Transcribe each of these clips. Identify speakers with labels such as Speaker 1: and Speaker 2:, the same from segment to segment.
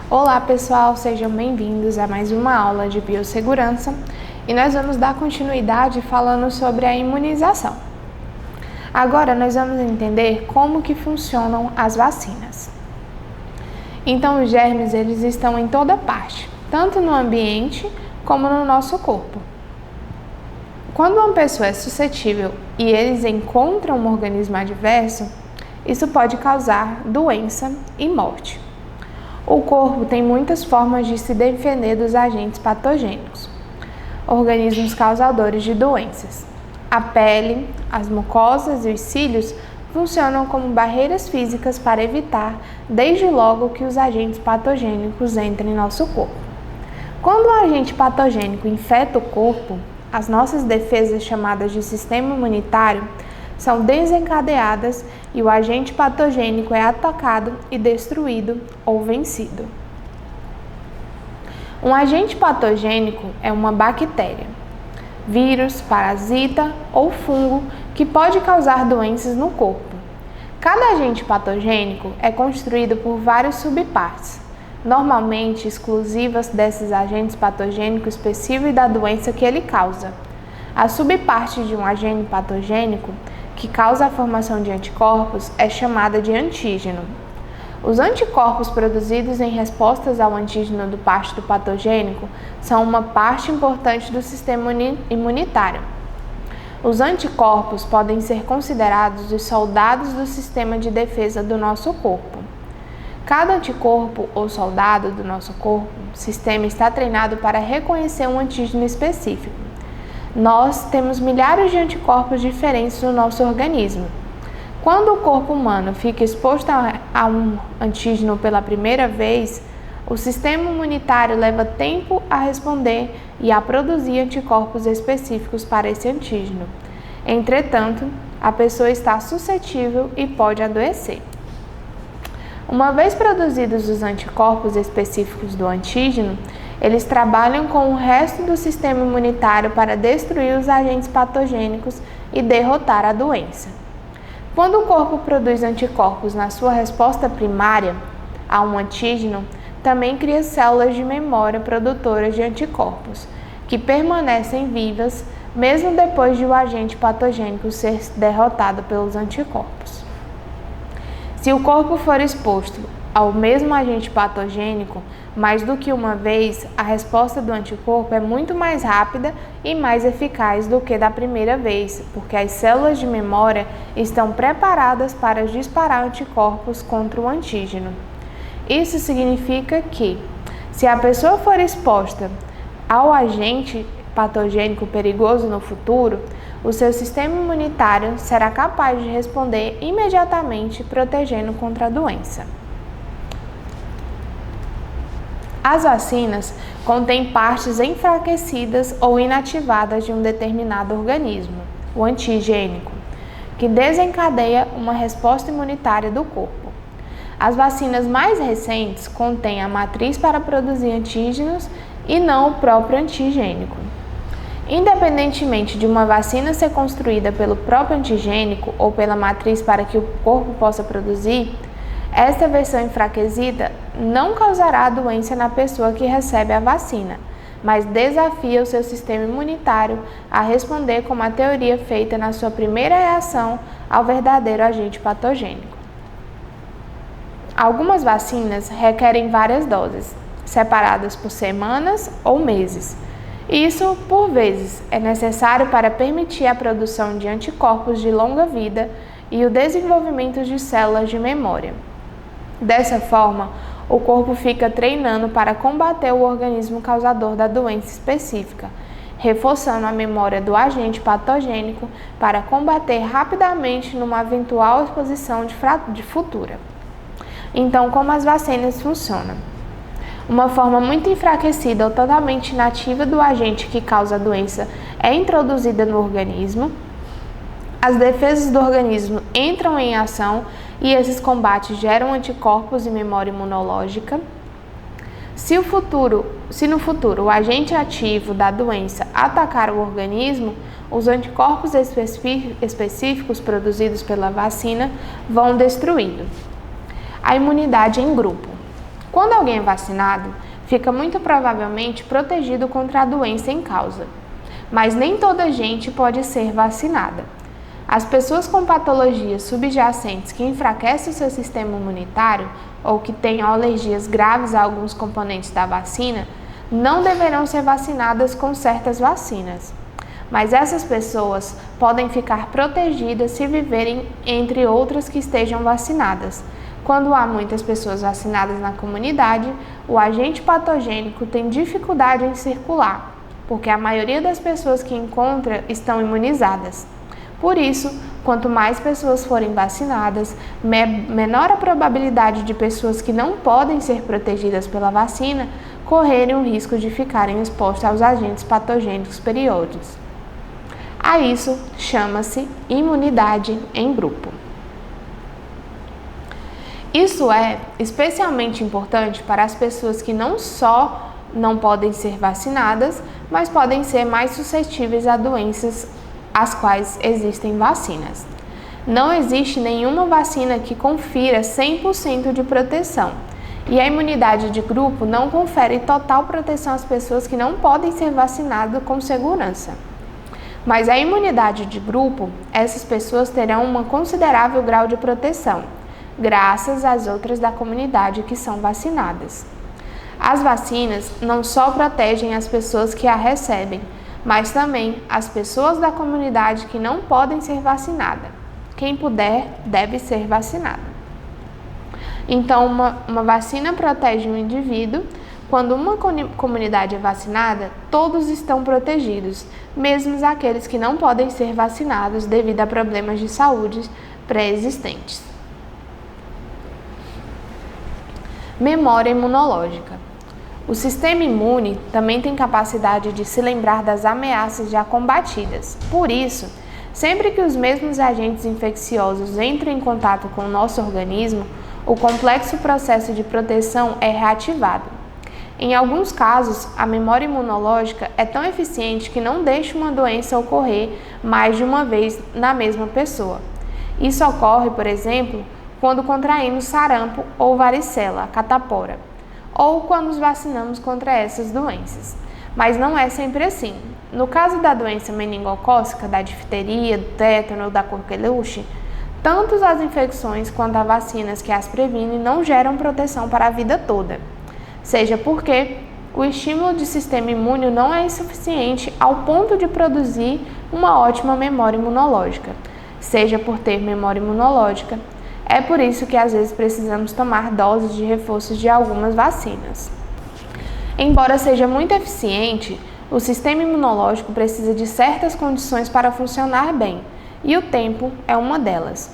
Speaker 1: Olá pessoal, sejam bem-vindos a mais uma aula de biossegurança e nós vamos dar continuidade falando sobre a imunização. Agora nós vamos entender como que funcionam as vacinas. Então os germes eles estão em toda parte, tanto no ambiente como no nosso corpo. Quando uma pessoa é suscetível e eles encontram um organismo adverso, isso pode causar doença e morte. O corpo tem muitas formas de se defender dos agentes patogênicos, organismos causadores de doenças. A pele, as mucosas e os cílios funcionam como barreiras físicas para evitar, desde logo, que os agentes patogênicos entrem em nosso corpo. Quando o agente patogênico infecta o corpo, as nossas defesas, chamadas de sistema imunitário, são desencadeadas e o agente patogênico é atacado e destruído ou vencido. Um agente patogênico é uma bactéria, vírus, parasita ou fungo que pode causar doenças no corpo. Cada agente patogênico é construído por várias subpartes, normalmente exclusivas desses agentes patogênicos específicos da doença que ele causa. A subparte de um agente patogênico que causa a formação de anticorpos é chamada de antígeno. Os anticorpos produzidos em respostas ao antígeno do parte do patogênico são uma parte importante do sistema imunitário. Os anticorpos podem ser considerados os soldados do sistema de defesa do nosso corpo. Cada anticorpo ou soldado do nosso corpo, sistema está treinado para reconhecer um antígeno específico. Nós temos milhares de anticorpos diferentes no nosso organismo. Quando o corpo humano fica exposto a um antígeno pela primeira vez, o sistema imunitário leva tempo a responder e a produzir anticorpos específicos para esse antígeno. Entretanto, a pessoa está suscetível e pode adoecer. Uma vez produzidos os anticorpos específicos do antígeno, eles trabalham com o resto do sistema imunitário para destruir os agentes patogênicos e derrotar a doença. Quando o corpo produz anticorpos na sua resposta primária a um antígeno, também cria células de memória produtoras de anticorpos, que permanecem vivas mesmo depois de o agente patogênico ser derrotado pelos anticorpos. Se o corpo for exposto ao mesmo agente patogênico mais do que uma vez, a resposta do anticorpo é muito mais rápida e mais eficaz do que da primeira vez, porque as células de memória estão preparadas para disparar anticorpos contra o antígeno. Isso significa que, se a pessoa for exposta ao agente patogênico perigoso no futuro, o seu sistema imunitário será capaz de responder imediatamente, protegendo contra a doença. As vacinas contêm partes enfraquecidas ou inativadas de um determinado organismo, o antigênico, que desencadeia uma resposta imunitária do corpo. As vacinas mais recentes contêm a matriz para produzir antígenos e não o próprio antigênico. Independentemente de uma vacina ser construída pelo próprio antigênico ou pela matriz para que o corpo possa produzir, esta versão enfraquecida não causará doença na pessoa que recebe a vacina, mas desafia o seu sistema imunitário a responder como a teoria feita na sua primeira reação ao verdadeiro agente patogênico. Algumas vacinas requerem várias doses, separadas por semanas ou meses. Isso, por vezes, é necessário para permitir a produção de anticorpos de longa vida e o desenvolvimento de células de memória. Dessa forma, o corpo fica treinando para combater o organismo causador da doença específica, reforçando a memória do agente patogênico para combater rapidamente numa eventual exposição de futura. Então, como as vacinas funcionam? Uma forma muito enfraquecida ou totalmente inativa do agente que causa a doença é introduzida no organismo. As defesas do organismo entram em ação e esses combates geram anticorpos e memória imunológica. Se no futuro o agente ativo da doença atacar o organismo, os anticorpos específicos produzidos pela vacina vão destruí-lo. A imunidade em grupo. Quando alguém é vacinado, fica muito provavelmente protegido contra a doença em causa. Mas nem toda gente pode ser vacinada. As pessoas com patologias subjacentes que enfraquecem o seu sistema imunitário ou que tenham alergias graves a alguns componentes da vacina não deverão ser vacinadas com certas vacinas. Mas essas pessoas podem ficar protegidas se viverem entre outras que estejam vacinadas. Quando há muitas pessoas vacinadas na comunidade, o agente patogênico tem dificuldade em circular, porque a maioria das pessoas que encontra estão imunizadas. Por isso, quanto mais pessoas forem vacinadas, menor a probabilidade de pessoas que não podem ser protegidas pela vacina correrem o risco de ficarem expostas aos agentes patogênicos periódicos. A isso chama-se imunidade em grupo. Isso é especialmente importante para as pessoas que não só não podem ser vacinadas, mas podem ser mais suscetíveis a doenças às quais existem vacinas. Não existe nenhuma vacina que confira 100% de proteção, e a imunidade de grupo não confere total proteção às pessoas que não podem ser vacinadas com segurança. Mas a imunidade de grupo, essas pessoas terão um considerável grau de proteção, graças às outras da comunidade que são vacinadas. As vacinas não só protegem as pessoas que a recebem, mas também as pessoas da comunidade que não podem ser vacinadas. Quem puder, deve ser vacinado. Então, uma vacina protege um indivíduo. Quando uma comunidade é vacinada, todos estão protegidos, mesmo aqueles que não podem ser vacinados devido a problemas de saúde pré-existentes. Memória imunológica. O sistema imune também tem capacidade de se lembrar das ameaças já combatidas. Por isso, sempre que os mesmos agentes infecciosos entram em contato com o nosso organismo, o complexo processo de proteção é reativado. Em alguns casos, a memória imunológica é tão eficiente que não deixa uma doença ocorrer mais de uma vez na mesma pessoa. Isso ocorre, por exemplo, quando contraímos sarampo ou varicela, catapora, ou quando nos vacinamos contra essas doenças. Mas não é sempre assim. No caso da doença meningocócica, da difteria, do tétano ou da coqueluche, tanto as infecções quanto as vacinas que as previnem não geram proteção para a vida toda. Seja porque o estímulo do sistema imune não é insuficiente ao ponto de produzir uma ótima memória imunológica, seja por ter memória imunológica. É por isso que às vezes precisamos tomar doses de reforços de algumas vacinas. Embora seja muito eficiente, o sistema imunológico precisa de certas condições para funcionar bem, e o tempo é uma delas.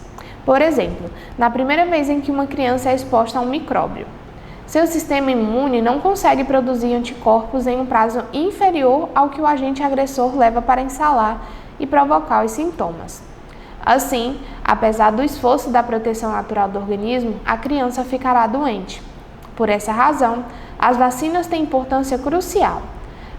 Speaker 1: Por exemplo, na primeira vez em que uma criança é exposta a um micróbio, seu sistema imune não consegue produzir anticorpos em um prazo inferior ao que o agente agressor leva para instalar e provocar os sintomas. Assim, apesar do esforço da proteção natural do organismo, a criança ficará doente. Por essa razão, as vacinas têm importância crucial.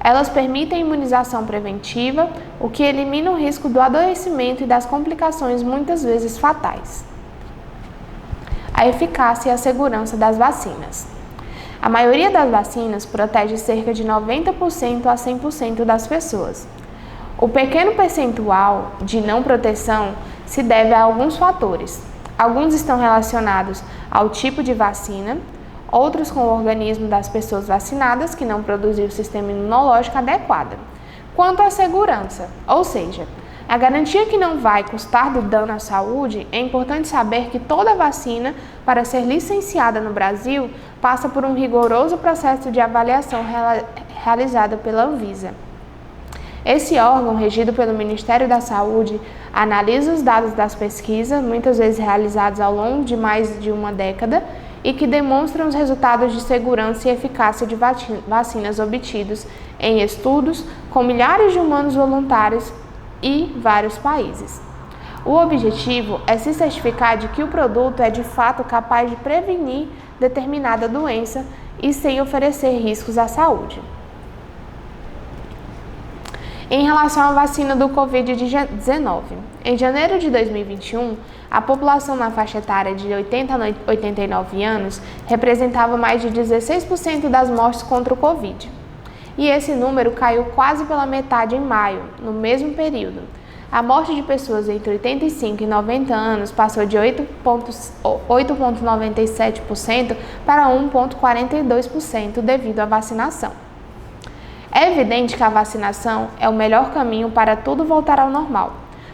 Speaker 1: Elas permitem imunização preventiva, o que elimina o risco do adoecimento e das complicações muitas vezes fatais. A eficácia e a segurança das vacinas. A maioria das vacinas protege cerca de 90% a 100% das pessoas. O pequeno percentual de não proteção se deve a alguns fatores. Alguns estão relacionados ao tipo de vacina, outros com o organismo das pessoas vacinadas, que não produziu o sistema imunológico adequado. Quanto à segurança, ou seja, a garantia que não vai custar do dano à saúde, é importante saber que toda vacina, para ser licenciada no Brasil, passa por um rigoroso processo de avaliação realizada pela Anvisa. Esse órgão, regido pelo Ministério da Saúde, analisa os dados das pesquisas, muitas vezes realizadas ao longo de mais de uma década, e que demonstram os resultados de segurança e eficácia de vacinas obtidos em estudos com milhares de humanos voluntários e vários países. O objetivo é se certificar de que o produto é de fato capaz de prevenir determinada doença e sem oferecer riscos à saúde. Em relação à vacina do Covid-19, em janeiro de 2021, a população na faixa etária de 80 a 89 anos representava mais de 16% das mortes contra o Covid. E esse número caiu quase pela metade em maio, no mesmo período. A morte de pessoas entre 85 e 90 anos passou de 8,97% para 1,42% devido à vacinação. É evidente que a vacinação é o melhor caminho para tudo voltar ao normal.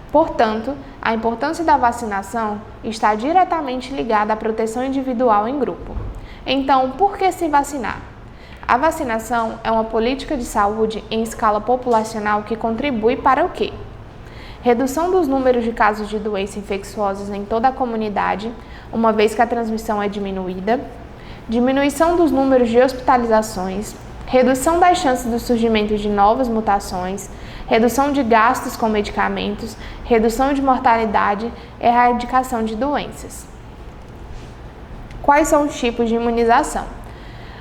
Speaker 1: Portanto, a importância da vacinação está diretamente ligada à proteção individual em grupo. Então, por que se vacinar? A vacinação é uma política de saúde em escala populacional que contribui para o quê? Redução dos números de casos de doenças infecciosas em toda a comunidade, uma vez que a transmissão é diminuída, diminuição dos números de hospitalizações, redução das chances do surgimento de novas mutações, redução de gastos com medicamentos, redução de mortalidade e erradicação de doenças. Quais são os tipos de imunização?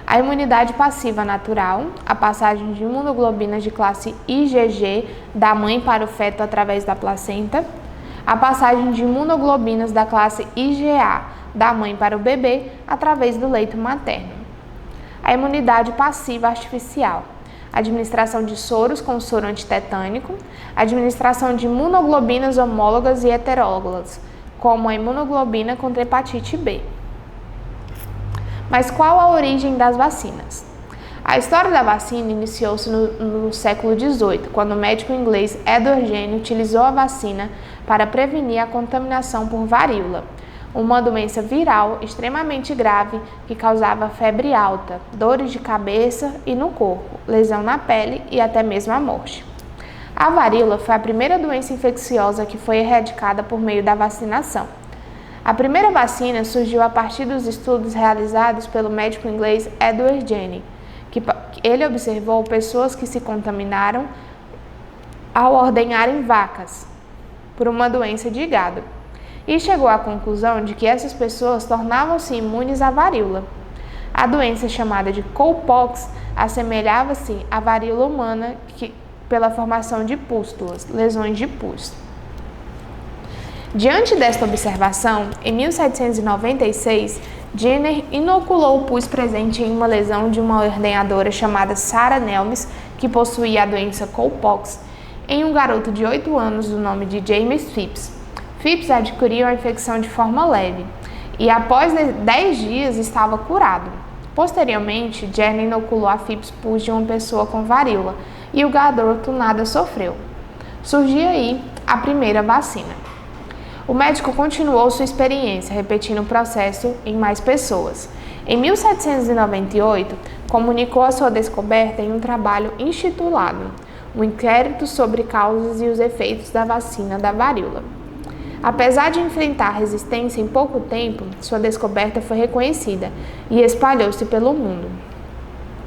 Speaker 1: A imunidade passiva natural, a passagem de imunoglobinas de classe IgG da mãe para o feto através da placenta, a passagem de imunoglobinas da classe IgA da mãe para o bebê através do leito materno. A imunidade passiva artificial, administração de soros com soro antitetânico, administração de imunoglobinas homólogas e heterólogas, como a imunoglobina contra hepatite B. Mas qual a origem das vacinas? A história da vacina iniciou-se no século XVIII, quando o médico inglês Edward Jenner utilizou a vacina para prevenir a contaminação por varíola, uma doença viral extremamente grave que causava febre alta, dores de cabeça e no corpo, lesão na pele e até mesmo a morte. A varíola foi a primeira doença infecciosa que foi erradicada por meio da vacinação. A primeira vacina surgiu a partir dos estudos realizados pelo médico inglês Edward Jenner, que ele observou pessoas que se contaminaram ao ordenharem vacas por uma doença de gado e chegou à conclusão de que essas pessoas tornavam-se imunes à varíola. A doença chamada de cowpox assemelhava-se à varíola humana pela formação de pústulas, lesões de pus. Diante desta observação, em 1796, Jenner inoculou o pus presente em uma lesão de uma ordenhadora chamada Sarah Nelmes, que possuía a doença cowpox, em um garoto de 8 anos do nome de James Phipps. Phipps adquiriu a infecção de forma leve e, após 10 dias, estava curado. Posteriormente, Jenner inoculou a Phipps pus de uma pessoa com varíola e o garoto nada sofreu. Surgiu aí a primeira vacina. O médico continuou sua experiência, repetindo o processo em mais pessoas. Em 1798, comunicou a sua descoberta em um trabalho intitulado Um Inquérito sobre Causas e os Efeitos da Vacina da Varíola. Apesar de enfrentar resistência em pouco tempo, sua descoberta foi reconhecida e espalhou-se pelo mundo.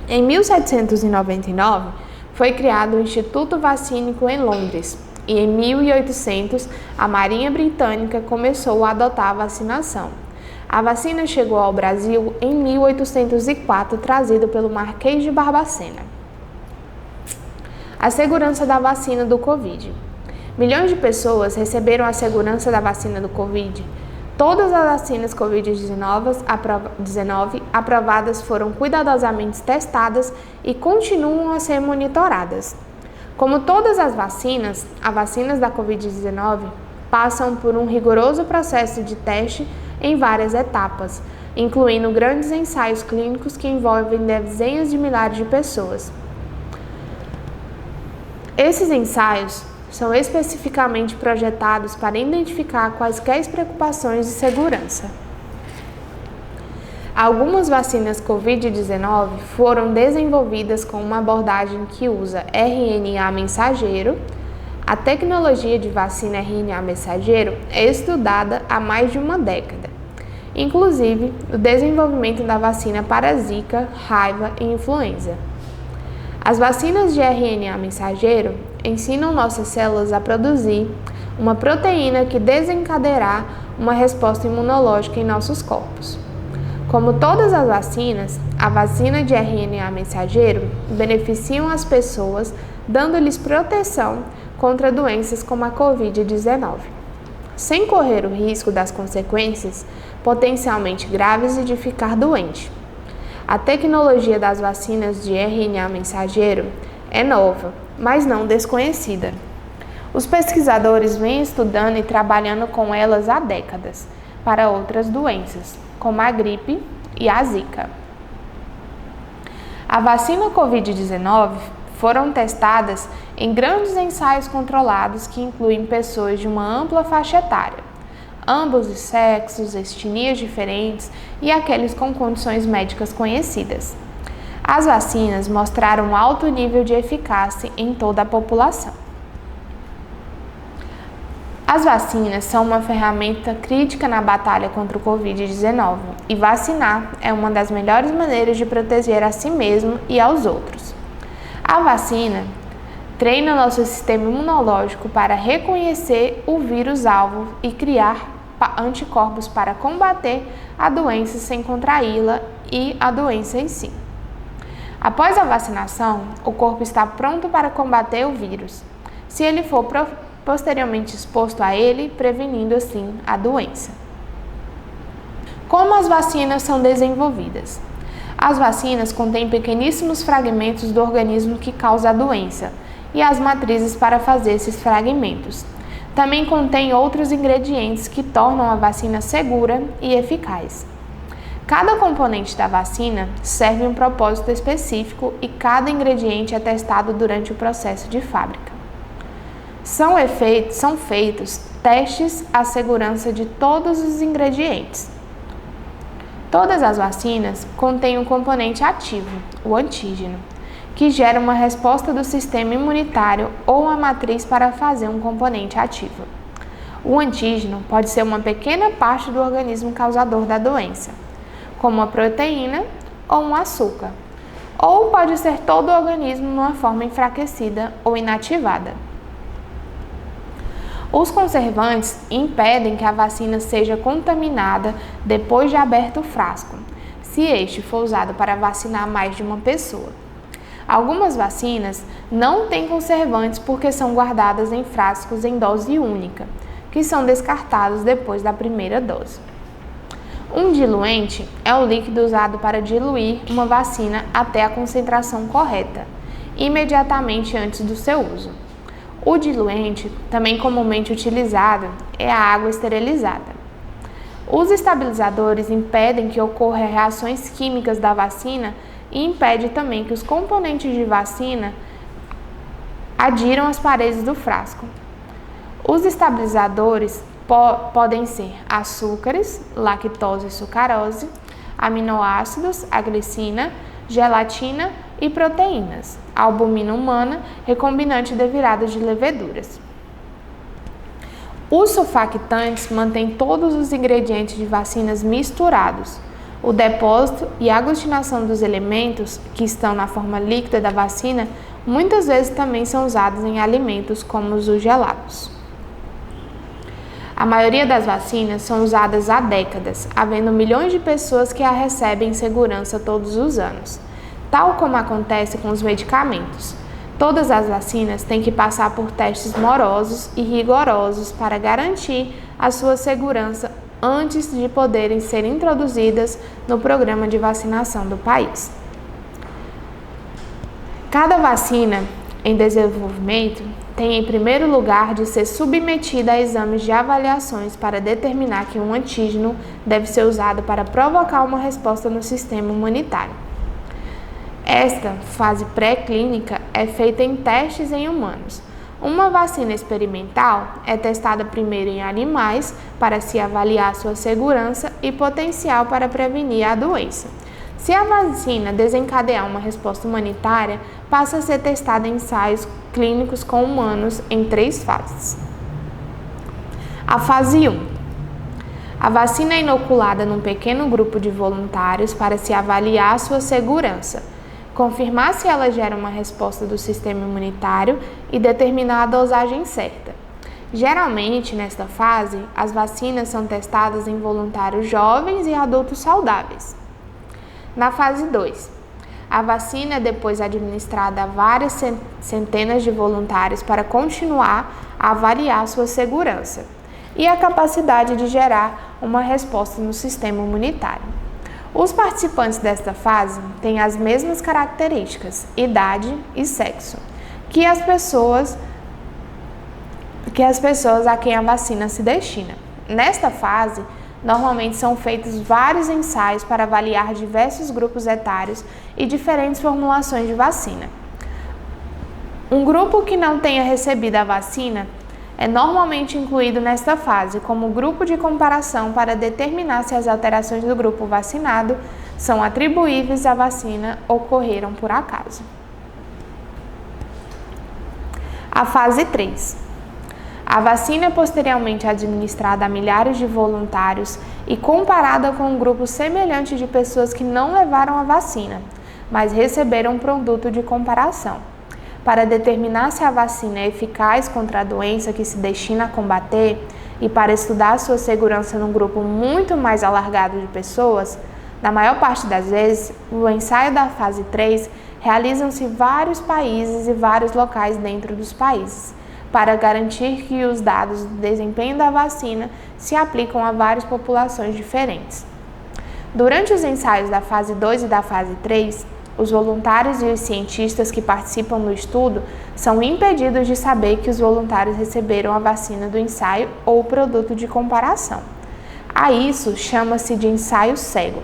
Speaker 1: Em 1799, foi criado o Instituto Vacínico em Londres. E em 1800, a Marinha Britânica começou a adotar a vacinação. A vacina chegou ao Brasil em 1804, trazida pelo Marquês de Barbacena. A segurança da vacina do Covid. Milhões de pessoas receberam a segurança da vacina do Covid. Todas as vacinas Covid-19 aprovadas foram cuidadosamente testadas e continuam a ser monitoradas. Como todas as vacinas da Covid-19 passam por um rigoroso processo de teste em várias etapas, incluindo grandes ensaios clínicos que envolvem dezenas de milhares de pessoas. Esses ensaios são especificamente projetados para identificar quaisquer preocupações de segurança. Algumas vacinas Covid-19 foram desenvolvidas com uma abordagem que usa RNA mensageiro. A tecnologia de vacina RNA mensageiro é estudada há mais de uma década. Inclusive, o desenvolvimento da vacina para Zika, raiva e influenza. As vacinas de RNA mensageiro ensinam nossas células a produzir uma proteína que desencadeará uma resposta imunológica em nossos corpos. Como todas as vacinas, a vacina de RNA mensageiro beneficiam as pessoas dando-lhes proteção contra doenças como a Covid-19, sem correr o risco das consequências potencialmente graves e de ficar doente. A tecnologia das vacinas de RNA mensageiro é nova, mas não desconhecida. Os pesquisadores vêm estudando e trabalhando com elas há décadas para outras doenças, como a gripe e a Zika. A vacina Covid-19 foram testadas em grandes ensaios controlados que incluem pessoas de uma ampla faixa etária, ambos os sexos, etnias diferentes e aqueles com condições médicas conhecidas. As vacinas mostraram alto nível de eficácia em toda a população. As vacinas são uma ferramenta crítica na batalha contra o Covid-19 e vacinar é uma das melhores maneiras de proteger a si mesmo e aos outros. A vacina treina nosso sistema imunológico para reconhecer o vírus-alvo e criar anticorpos para combater a doença sem contraí-la e a doença em si. Após a vacinação, o corpo está pronto para combater o vírus, se ele for posteriormente exposto a ele, prevenindo assim a doença. Como as vacinas são desenvolvidas? As vacinas contêm pequeníssimos fragmentos do organismo que causa a doença e as matrizes para fazer esses fragmentos. Também contém outros ingredientes que tornam a vacina segura e eficaz. Cada componente da vacina serve um propósito específico e cada ingrediente é testado durante o processo de fábrica. São feitos testes à segurança de todos os ingredientes. Todas as vacinas contêm um componente ativo, o antígeno, que gera uma resposta do sistema imunitário ou a matriz para fazer um componente ativo. O antígeno pode ser uma pequena parte do organismo causador da doença, como a proteína ou um açúcar, ou pode ser todo o organismo numa forma enfraquecida ou inativada. Os conservantes impedem que a vacina seja contaminada depois de aberto o frasco, se este for usado para vacinar mais de uma pessoa. Algumas vacinas não têm conservantes porque são guardadas em frascos em dose única, que são descartados depois da primeira dose. Um diluente é o líquido usado para diluir uma vacina até a concentração correta, imediatamente antes do seu uso. O diluente, também comumente utilizado, é a água esterilizada. Os estabilizadores impedem que ocorram reações químicas da vacina e impedem também que os componentes de vacina adiram às paredes do frasco. Os estabilizadores podem ser açúcares, lactose e sucralose, aminoácidos, a glicina, gelatina e proteínas, albumina humana, recombinante de viradas de leveduras. Os surfactantes mantêm todos os ingredientes de vacinas misturados. O depósito e a aglutinação dos elementos que estão na forma líquida da vacina muitas vezes também são usados em alimentos como os gelados. A maioria das vacinas são usadas há décadas, havendo milhões de pessoas que a recebem em segurança todos os anos. Tal como acontece com os medicamentos, todas as vacinas têm que passar por testes morosos e rigorosos para garantir a sua segurança antes de poderem ser introduzidas no programa de vacinação do país. Cada vacina em desenvolvimento tem em primeiro lugar de ser submetida a exames de avaliações para determinar que um antígeno deve ser usado para provocar uma resposta no sistema imunitário. Esta fase pré-clínica é feita em testes em humanos. Uma vacina experimental é testada primeiro em animais para se avaliar sua segurança e potencial para prevenir a doença. Se a vacina desencadear uma resposta humanitária, passa a ser testada em ensaios clínicos com humanos em 3 fases. A fase 1. A vacina é inoculada num pequeno grupo de voluntários para se avaliar sua segurança, confirmar se ela gera uma resposta do sistema imunitário e determinar a dosagem certa. Geralmente, nesta fase, as vacinas são testadas em voluntários jovens e adultos saudáveis. Na fase 2, A vacina é depois administrada a várias centenas de voluntários para continuar a avaliar sua segurança e a capacidade de gerar uma resposta no sistema imunitário. Os participantes desta fase têm as mesmas características, idade e sexo, que as pessoas a quem a vacina se destina. Nesta fase, normalmente são feitos vários ensaios para avaliar diversos grupos etários e diferentes formulações de vacina. Um grupo que não tenha recebido a vacina é normalmente incluído nesta fase como grupo de comparação para determinar se as alterações do grupo vacinado são atribuíveis à vacina ou ocorreram por acaso. A fase 3. A vacina é posteriormente administrada a milhares de voluntários e comparada com um grupo semelhante de pessoas que não levaram a vacina, mas receberam um produto de comparação, para determinar se a vacina é eficaz contra a doença que se destina a combater e para estudar sua segurança num grupo muito mais alargado de pessoas. Na maior parte das vezes, no ensaio da fase 3, realizam-se vários países e vários locais dentro dos países, para garantir que os dados do desempenho da vacina se aplicam a várias populações diferentes. Durante os ensaios da fase 2 e da fase 3, os voluntários e os cientistas que participam do estudo são impedidos de saber que os voluntários receberam a vacina do ensaio ou o produto de comparação. A isso chama-se de ensaio cego,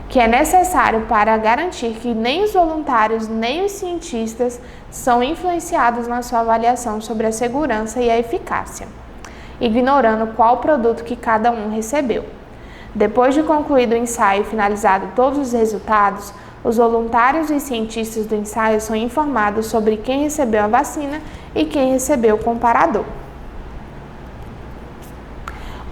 Speaker 1: que é necessário para garantir que nem os voluntários nem os cientistas são influenciados na sua avaliação sobre a segurança e a eficácia, ignorando qual produto que cada um recebeu. Depois de concluído o ensaio e finalizado todos os resultados, os voluntários e cientistas do ensaio são informados sobre quem recebeu a vacina e quem recebeu o comparador.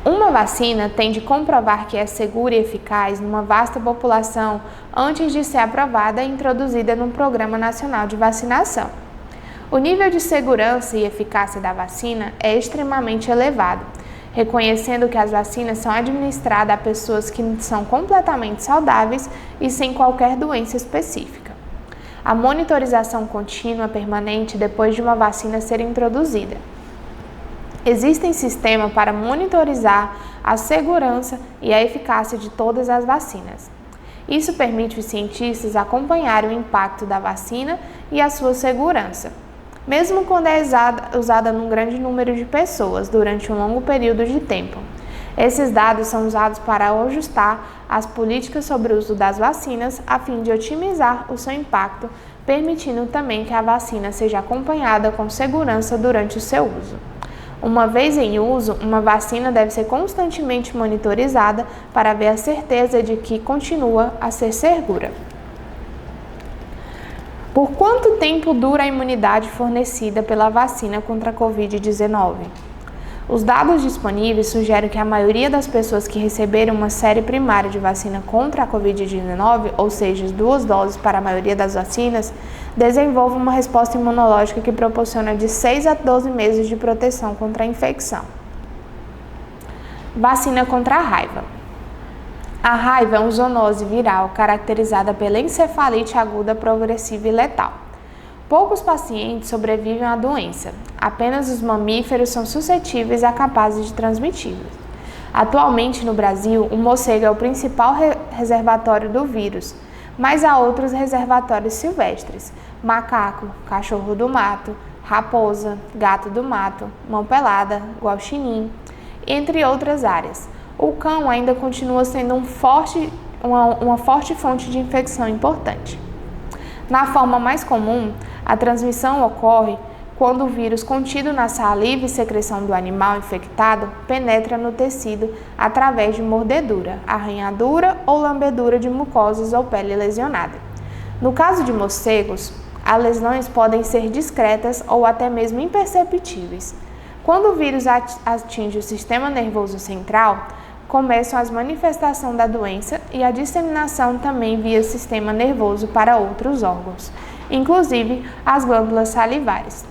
Speaker 1: Uma vacina tem de comprovar que é segura e eficaz numa vasta população antes de ser aprovada e introduzida num Programa Nacional de Vacinação. O nível de segurança e eficácia da vacina é extremamente elevado, reconhecendo que as vacinas são administradas a pessoas que são completamente saudáveis e sem qualquer doença específica. A monitorização contínua permanente depois de uma vacina ser introduzida. Existem sistemas para monitorizar a segurança e a eficácia de todas as vacinas. Isso permite os cientistas acompanharem o impacto da vacina e a sua segurança, mesmo quando é usada num grande número de pessoas durante um longo período de tempo. Esses dados são usados para ajustar as políticas sobre o uso das vacinas a fim de otimizar o seu impacto, permitindo também que a vacina seja acompanhada com segurança durante o seu uso. Uma vez em uso, uma vacina deve ser constantemente monitorizada para ver a certeza de que continua a ser segura. Por quanto tempo dura a imunidade fornecida pela vacina contra a Covid-19? Os dados disponíveis sugerem que a maioria das pessoas que receberam uma série primária de vacina contra a Covid-19, ou seja, 2 doses para a maioria das vacinas, desenvolve uma resposta imunológica que proporciona de 6 a 12 meses de proteção contra a infecção. Vacina contra a raiva. A raiva é uma zoonose viral caracterizada pela encefalite aguda progressiva e letal. Poucos pacientes sobrevivem à doença. Apenas os mamíferos são suscetíveis e capazes de transmiti-la. Atualmente, no Brasil, o morcego é o principal reservatório do vírus, mas há outros reservatórios silvestres: macaco, cachorro do mato, raposa, gato do mato, mão pelada, guaxinim, entre outras áreas. O cão ainda continua sendo uma forte fonte de infecção importante. Na forma mais comum, a transmissão ocorre quando o vírus contido na saliva e secreção do animal infectado penetra no tecido através de mordedura, arranhadura ou lambedura de mucosas ou pele lesionada. No caso de morcegos, as lesões podem ser discretas ou até mesmo imperceptíveis. Quando o vírus atinge o sistema nervoso central, começam as manifestações da doença e a disseminação também via sistema nervoso para outros órgãos, inclusive as glândulas salivares,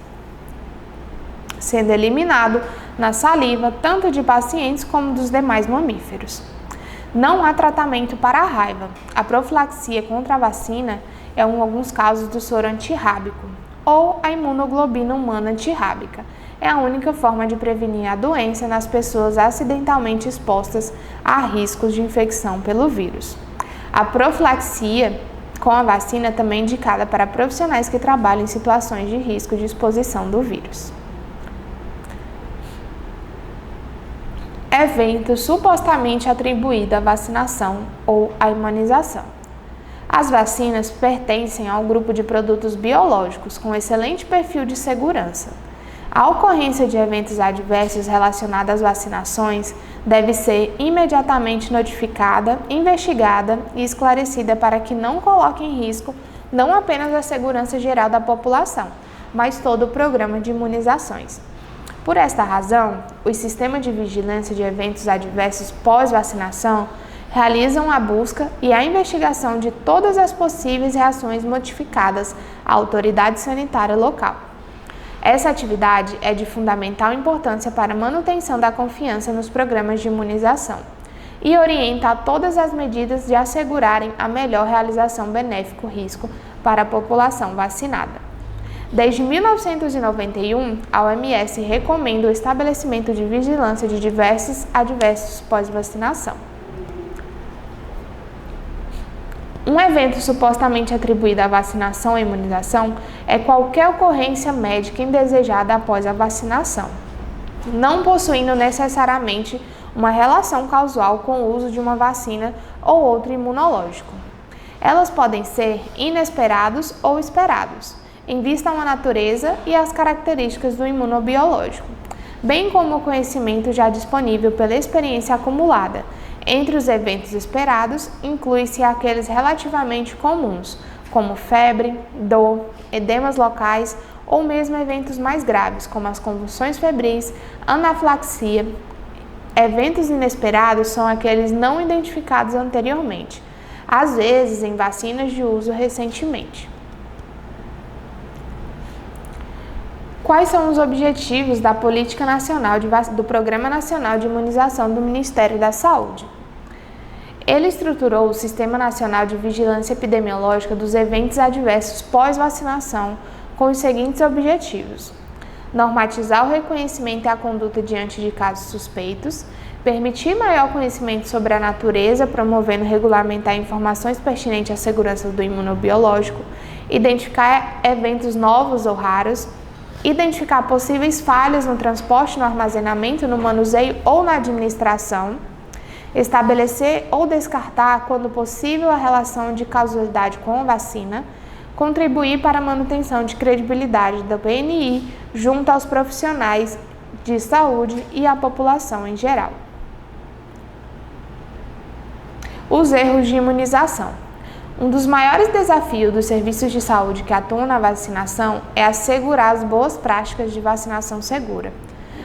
Speaker 1: sendo eliminado na saliva tanto de pacientes como dos demais mamíferos. Não há tratamento para a raiva. A profilaxia contra a vacina é em alguns casos do soro antirrábico ou a imunoglobina humana antirrábica. É a única forma de prevenir a doença nas pessoas acidentalmente expostas a riscos de infecção pelo vírus. A profilaxia com a vacina também é indicada para profissionais que trabalham em situações de risco de exposição do vírus. Evento supostamente atribuído à vacinação ou à imunização. As vacinas pertencem ao grupo de produtos biológicos com excelente perfil de segurança. A ocorrência de eventos adversos relacionados às vacinações deve ser imediatamente notificada, investigada e esclarecida para que não coloque em risco não apenas a segurança geral da população, mas todo o programa de imunizações. Por esta razão, o Sistema de Vigilância de Eventos Adversos pós-vacinação realizam a busca e a investigação de todas as possíveis reações notificadas à autoridade sanitária local. Essa atividade é de fundamental importância para a manutenção da confiança nos programas de imunização e orienta a todas as medidas de assegurarem a melhor realização benefício-risco para a população vacinada. Desde 1991, a OMS recomenda o estabelecimento de vigilância de diversos adversos pós-vacinação. Um evento supostamente atribuído à vacinação ou imunização é qualquer ocorrência médica indesejada após a vacinação, não possuindo necessariamente uma relação causal com o uso de uma vacina ou outro imunológico. Elas podem ser inesperados ou esperados, em vista à natureza e às características do imunobiológico, bem como o conhecimento já disponível pela experiência acumulada. Entre os eventos esperados, inclui-se aqueles relativamente comuns, como febre, dor, edemas locais ou mesmo eventos mais graves, como as convulsões febris, anafilaxia. Eventos inesperados são aqueles não identificados anteriormente, às vezes em vacinas de uso recentemente. Quais são os objetivos da Política Nacional do Programa Nacional de Imunização do Ministério da Saúde? Ele estruturou o Sistema Nacional de Vigilância Epidemiológica dos Eventos Adversos pós-vacinação com os seguintes objetivos: normatizar o reconhecimento e a conduta diante de casos suspeitos, permitir maior conhecimento sobre a natureza, promovendo regulamentar informações pertinentes à segurança do imunobiológico, identificar eventos novos ou raros, identificar possíveis falhas no transporte, no armazenamento, no manuseio ou na administração, estabelecer ou descartar, quando possível, a relação de causalidade com a vacina, contribuir para a manutenção de credibilidade da PNI junto aos profissionais de saúde e à população em geral. Os erros de imunização. Um dos maiores desafios dos serviços de saúde que atuam na vacinação é assegurar as boas práticas de vacinação segura.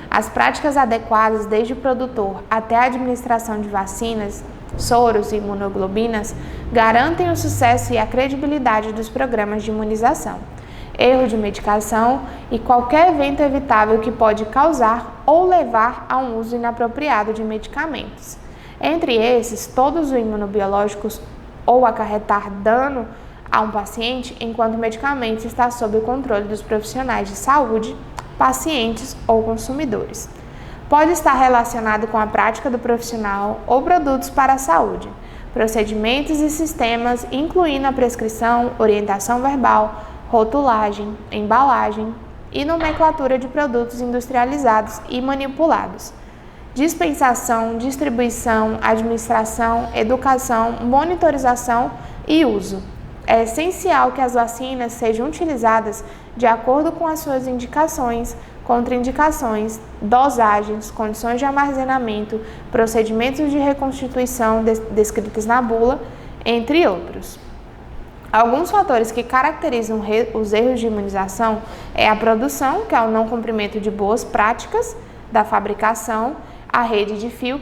Speaker 1: As práticas adequadas, desde o produtor até a administração de vacinas, soros e imunoglobinas, garantem o sucesso e a credibilidade dos programas de imunização. Erro de medicação e qualquer evento evitável que pode causar ou levar a um uso inapropriado de medicamentos. Entre esses, todos os imunobiológicos ou acarretar dano a um paciente enquanto o medicamento está sob o controle dos profissionais de saúde, pacientes ou consumidores. Pode estar relacionado com a prática do profissional ou produtos para a saúde, procedimentos e sistemas, incluindo a prescrição, orientação verbal, rotulagem, embalagem e nomenclatura de produtos industrializados e manipulados, dispensação, distribuição, administração, educação, monitorização e uso. É essencial que as vacinas sejam utilizadas de acordo com as suas indicações, contraindicações, dosagens, condições de armazenamento, procedimentos de reconstituição descritos na bula, entre outros. Alguns fatores que caracterizam os erros de imunização é a produção, que é o não cumprimento de boas práticas da fabricação, a rede de frio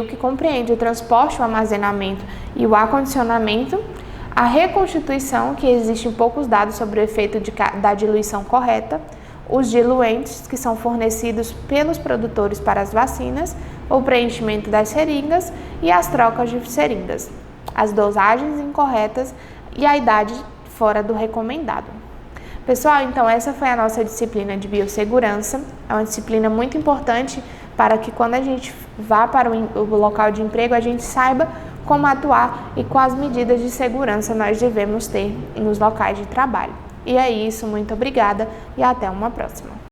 Speaker 1: que compreende o transporte, o armazenamento e o acondicionamento, a reconstituição, que existem poucos dados sobre o efeito da diluição correta, os diluentes que são fornecidos pelos produtores para as vacinas, o preenchimento das seringas e as trocas de seringas, as dosagens incorretas e a idade fora do recomendado. Pessoal, então essa foi a nossa disciplina de biossegurança. É uma disciplina muito importante para que quando a gente vá para o local de emprego, a gente saiba como atuar e quais medidas de segurança nós devemos ter nos locais de trabalho. E é isso, muito obrigada e até uma próxima.